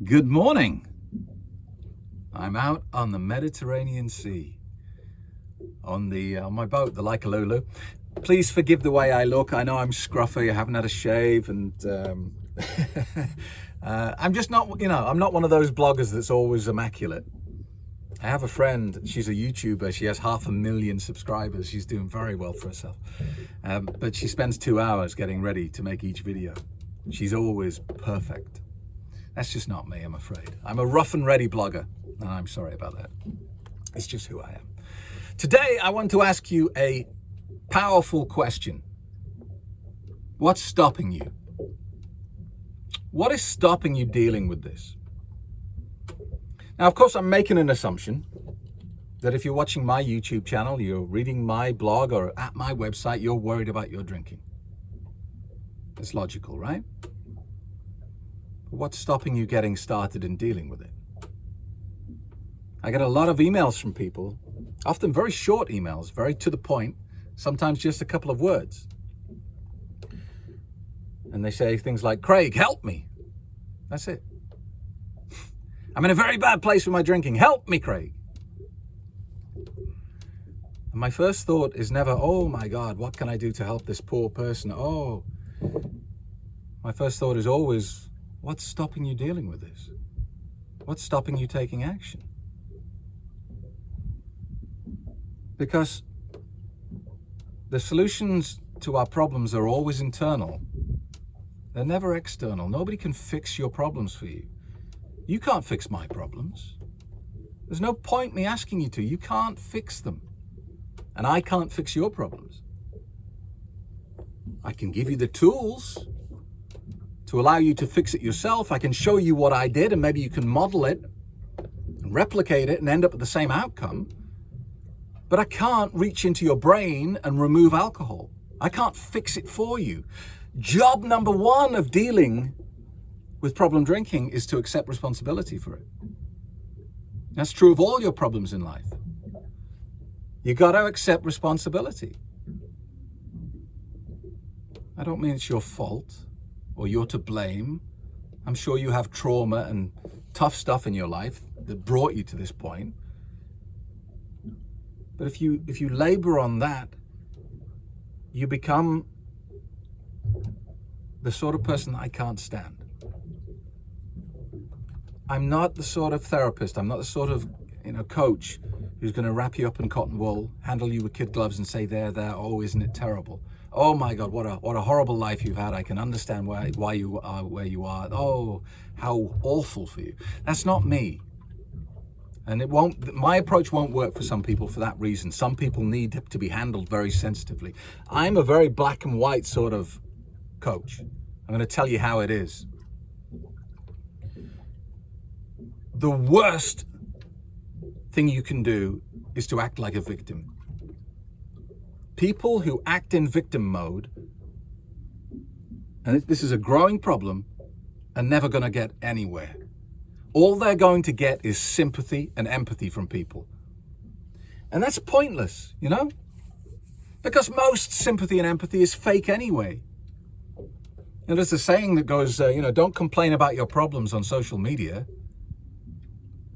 Good morning. I'm out on the Mediterranean Sea on my boat, the Lulu. Please forgive the way I look. I know I'm scruffy. I haven't had a shave, and I'm just not. I'm not one of those bloggers that's always immaculate. I have a friend. She's a YouTuber. She has 500,000 subscribers. She's doing very well for herself, but she spends 2 hours getting ready to make each video. She's always perfect. That's just not me, I'm afraid. I'm a rough and ready blogger, and I'm sorry about that. It's just who I am. Today, I want to ask you a powerful question. What's stopping you? What is stopping you dealing with this? Now, of course, I'm making an assumption that if you're watching my YouTube channel, you're reading my blog, or at my website, you're worried about your drinking. It's logical, right? What's stopping you getting started and dealing with it? I get a lot of emails from people, often very short emails, very to the point, sometimes just a couple of words. And they say things like, "Craig, help me." That's it. "I'm in a very bad place with my drinking. Help me, Craig." And my first thought is never, "Oh my God, what can I do to help this poor person?" My first thought is always, what's stopping you dealing with this? What's stopping you taking action? Because the solutions to our problems are always internal. They're never external. Nobody can fix your problems for you. You can't fix my problems. There's no point me asking you to. You can't fix them. And I can't fix your problems. I can give you the tools to allow you to fix it yourself. I can show you what I did, and maybe you can model it and replicate it and end up with the same outcome. But I can't reach into your brain and remove alcohol. I can't fix it for you. Job number one of dealing with problem drinking is to accept responsibility for it. That's true of all your problems in life. You got to accept responsibility. I don't mean it's your fault or you're to blame. I'm sure you have trauma and tough stuff in your life that brought you to this point. But if you labor on that, you become the sort of person that I can't stand. I'm not the sort of therapist, I'm not the sort of coach who's going to wrap you up in cotton wool, handle you with kid gloves and say, there, oh, isn't it terrible? Oh my God, what a horrible life you've had. I can understand why you are where you are. Oh, how awful for you. That's not me. And my approach won't work for some people for that reason. Some people need to be handled very sensitively. I'm a very black and white sort of coach. I'm going to tell you how it is. The worst thing you can do is to act like a victim. People who act in victim mode, and this is a growing problem, are never going to get anywhere. All they're going to get is sympathy and empathy from people. And that's pointless, because most sympathy and empathy is fake anyway. And there's a saying that goes, don't complain about your problems on social media,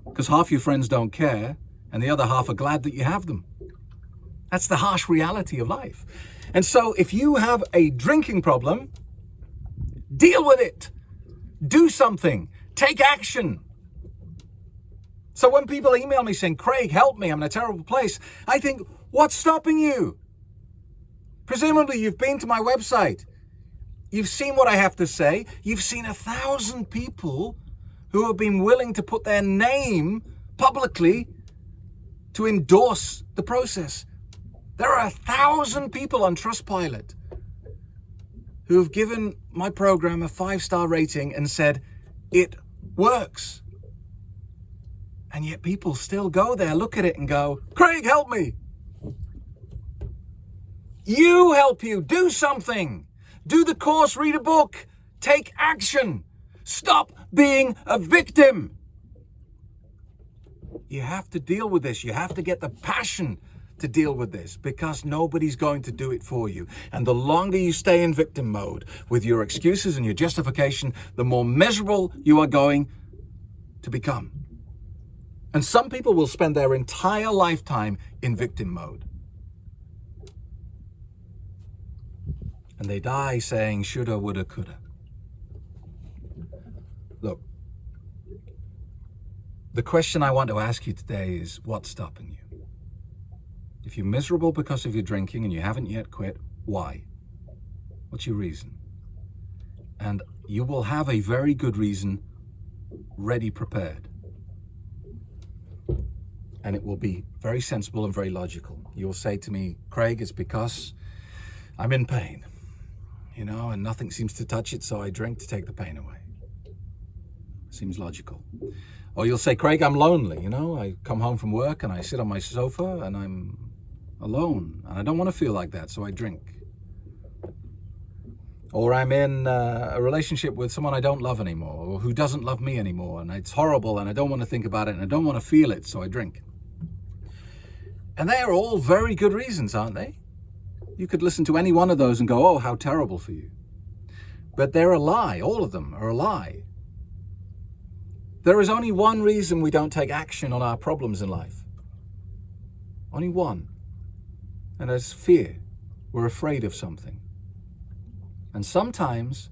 because half your friends don't care and the other half are glad that you have them. That's the harsh reality of life. And so if you have a drinking problem, deal with it. Do something. Take action. So when people email me saying, "Craig, help me, I'm in a terrible place," I think, what's stopping you? Presumably you've been to my website. You've seen what I have to say. You've seen 1,000 people who have been willing to put their name publicly to endorse the process. There are 1,000 people on Trustpilot who have given my program a 5-star rating and said, it works. And yet people still go there, look at it and go, "Craig, help me." You help you. Do something. Do the course, read a book, take action. Stop being a victim. You have to deal with this. You have to get the passion to deal with this, because nobody's going to do it for you. And the longer you stay in victim mode with your excuses and your justification, the more miserable you are going to become. And some people will spend their entire lifetime in victim mode. And they die saying shoulda, woulda, coulda. Look, the question I want to ask you today is, what's stopping you? If you're miserable because of your drinking and you haven't yet quit, why? What's your reason? And you will have a very good reason ready, prepared. And it will be very sensible and very logical. You will say to me, Craig, it's because I'm in pain, and nothing seems to touch it, so I drink to take the pain away. Seems logical. Or you'll say, Craig, I'm lonely. I come home from work and I sit on my sofa and I'm alone and I don't want to feel like that, so I drink. Or I'm in a relationship with someone I don't love anymore, or who doesn't love me anymore, and it's horrible and I don't want to think about it and I don't want to feel it, so I drink. And they are all very good reasons, aren't they? You could listen to any one of those and go, oh, how terrible for you. But they're a lie. All of them are a lie. There is only one reason we don't take action on our problems in life. Only one. And that's fear. We're afraid of something. And sometimes,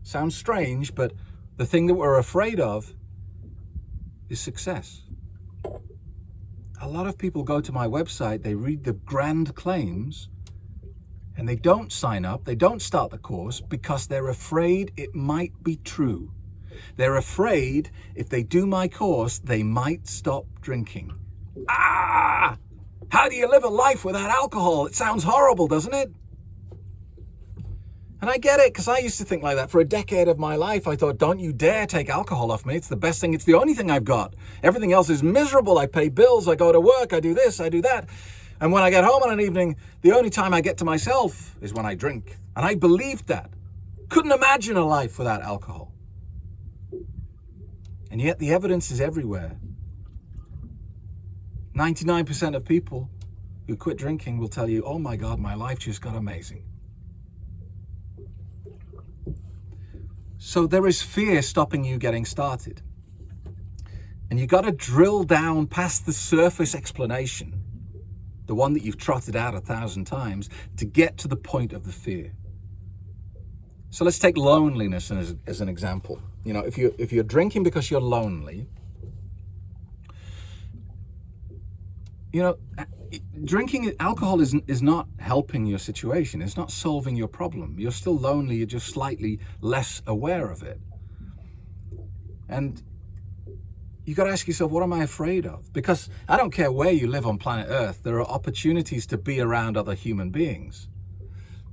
sounds strange, but the thing that we're afraid of is success. A lot of people go to my website, they read the grand claims, and they don't sign up, they don't start the course because they're afraid it might be true. They're afraid if they do my course, they might stop drinking. How do you live a life without alcohol? It sounds horrible, doesn't it? And I get it, because I used to think like that. For a decade of my life, I thought, don't you dare take alcohol off me. It's the best thing. It's the only thing I've got. Everything else is miserable. I pay bills. I go to work. I do this. I do that. And when I get home on an evening, the only time I get to myself is when I drink. And I believed that. Couldn't imagine a life without alcohol. And yet the evidence is everywhere. 99% of people who quit drinking will tell you, oh my God, my life just got amazing. So there is fear stopping you getting started. And you got to drill down past the surface explanation, the one that you've trotted out 1,000 times, to get to the point of the fear. So let's take loneliness as an example. If you're drinking because you're lonely, drinking alcohol is not helping your situation. It's not solving your problem. You're still lonely. You're just slightly less aware of it. And you got to ask yourself, what am I afraid of? Because I don't care where you live on planet Earth, there are opportunities to be around other human beings.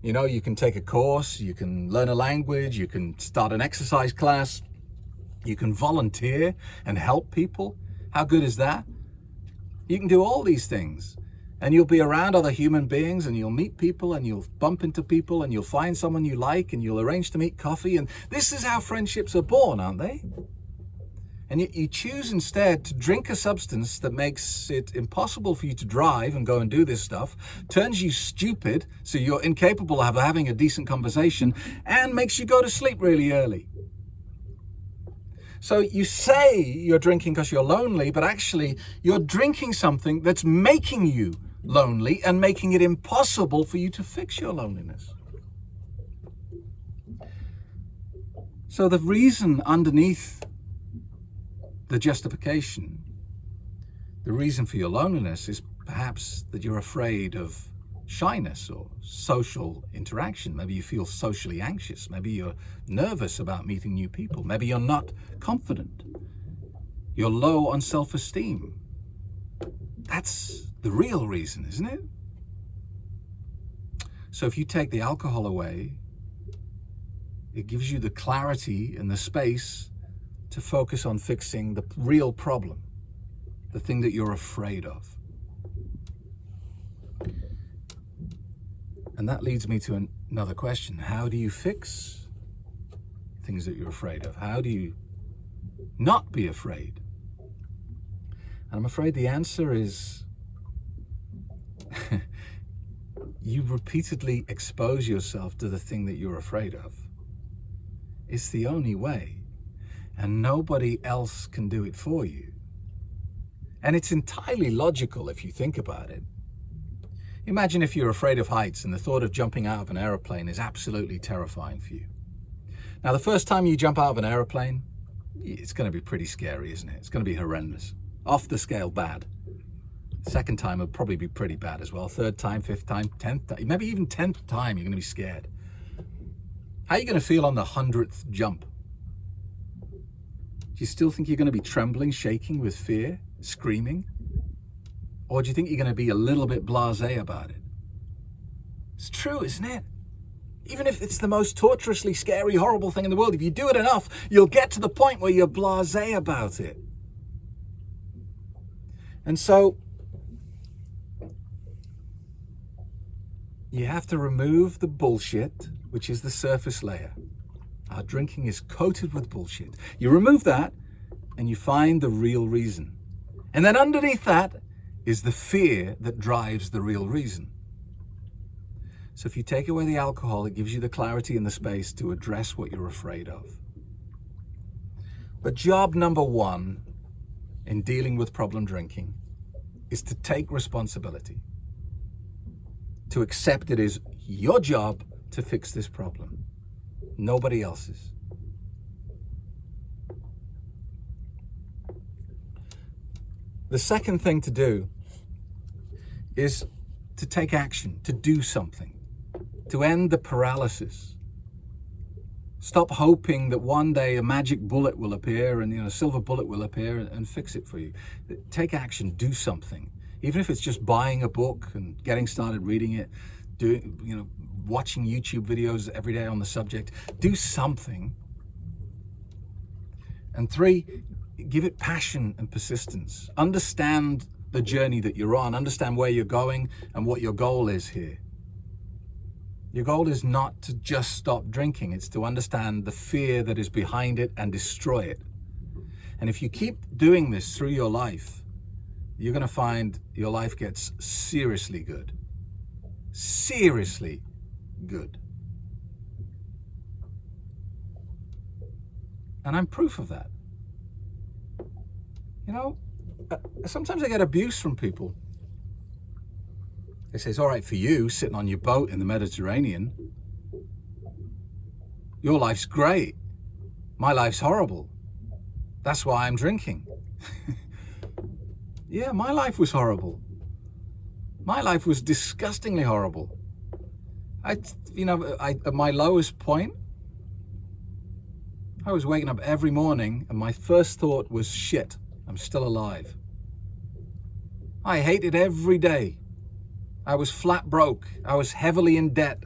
You can take a course, you can learn a language, you can start an exercise class, you can volunteer and help people. How good is that? You can do all these things, and you'll be around other human beings, and you'll meet people, and you'll bump into people, and you'll find someone you like, and you'll arrange to meet coffee. And this is how friendships are born, aren't they? And you choose instead to drink a substance that makes it impossible for you to drive and go and do this stuff, turns you stupid, so you're incapable of having a decent conversation, and makes you go to sleep really early. So you say you're drinking because you're lonely, but actually you're drinking something that's making you lonely and making it impossible for you to fix your loneliness. So the reason underneath the justification, the reason for your loneliness is perhaps that you're afraid of shyness or social interaction. Maybe you feel socially anxious. Maybe you're nervous about meeting new people. Maybe you're not confident. You're low on self-esteem. That's the real reason, isn't it? So if you take the alcohol away, it gives you the clarity and the space to focus on fixing the real problem, the thing that you're afraid of. And that leads me to another question. How do you fix things that you're afraid of? How do you not be afraid? And I'm afraid the answer is you repeatedly expose yourself to the thing that you're afraid of. It's the only way. and nobody else can do it for you. And it's entirely logical if you think about it. Imagine if you're afraid of heights and the thought of jumping out of an aeroplane is absolutely terrifying for you. Now, the first time you jump out of an aeroplane, it's going to be pretty scary, isn't it? It's going to be horrendous. Off the scale bad. Second time will probably be pretty bad as well. Third time, fifth time, 10th time, maybe even 10th time, you're going to be scared. How are you going to feel on the 100th jump? Do you still think you're going to be trembling, shaking with fear, screaming? Or do you think you're going to be a little bit blasé about it? It's true, isn't it? Even if it's the most torturously scary, horrible thing in the world, if you do it enough, you'll get to the point where you're blasé about it. And so, you have to remove the bullshit, which is the surface layer. Our drinking is coated with bullshit. You remove that, and you find the real reason. And then underneath that is the fear that drives the real reason. So if you take away the alcohol, it gives you the clarity and the space to address what you're afraid of. But job number one in dealing with problem drinking is to take responsibility. To accept it is your job to fix this problem, nobody else's. The second thing to do is to take action, to do something, to end the paralysis. Stop hoping that one day a magic bullet will appear and a silver bullet will appear and fix it for you. Take action, do something. Even if it's just buying a book and getting started reading it, watching YouTube videos every day on the subject, do something. And 3, give it passion and persistence. Understand the journey that you're on, understand where you're going and what your goal is here. Your goal is not to just stop drinking, it's to understand the fear that is behind it and destroy it. And if you keep doing this through your life, you're going to find your life gets seriously good. Seriously good. And I'm proof of that. Sometimes I get abuse from people. They say, it's all right for you sitting on your boat in the Mediterranean. Your life's great. My life's horrible. That's why I'm drinking. Yeah, my life was horrible. My life was disgustingly horrible. At my lowest point, I was waking up every morning and my first thought was, shit, I'm still alive. I hated every day. I was flat broke. I was heavily in debt.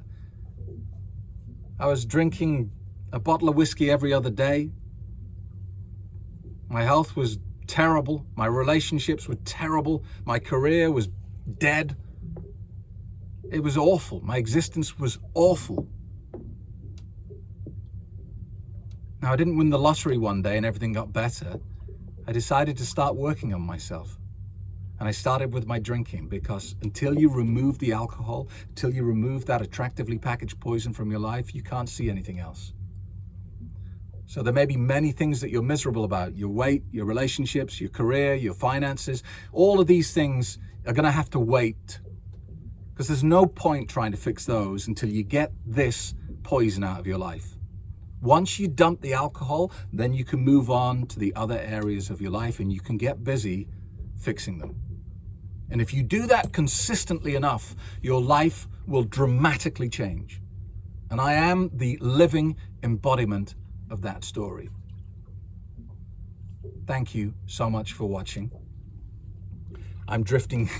I was drinking a bottle of whiskey every other day. My health was terrible. My relationships were terrible. My career was dead. It was awful. My existence was awful. Now, I didn't win the lottery one day and everything got better. I decided to start working on myself. And I started with my drinking, because until you remove the alcohol, until you remove that attractively packaged poison from your life, you can't see anything else. So there may be many things that you're miserable about: your weight, your relationships, your career, your finances. All of these things are going to have to wait, because there's no point trying to fix those until you get this poison out of your life. Once you dump the alcohol, then you can move on to the other areas of your life and you can get busy fixing them. And if you do that consistently enough, your life will dramatically change. And I am the living embodiment of that story. Thank you so much for watching. I'm drifting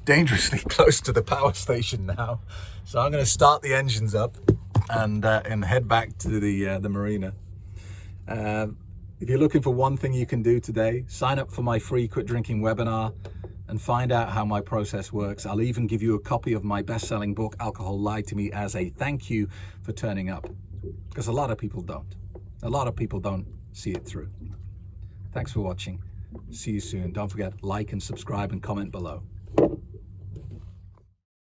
dangerously close to the power station now, so I'm going to start the engines up and head back to the marina. If you're looking for one thing you can do today, sign up for my free Quit Drinking webinar and find out how my process works. I'll even give you a copy of my best-selling book, Alcohol Lied to Me, as a thank you for turning up, because a lot of people don't. A lot of people don't see it through. Thanks for watching. See you soon. Don't forget, like and subscribe and comment below.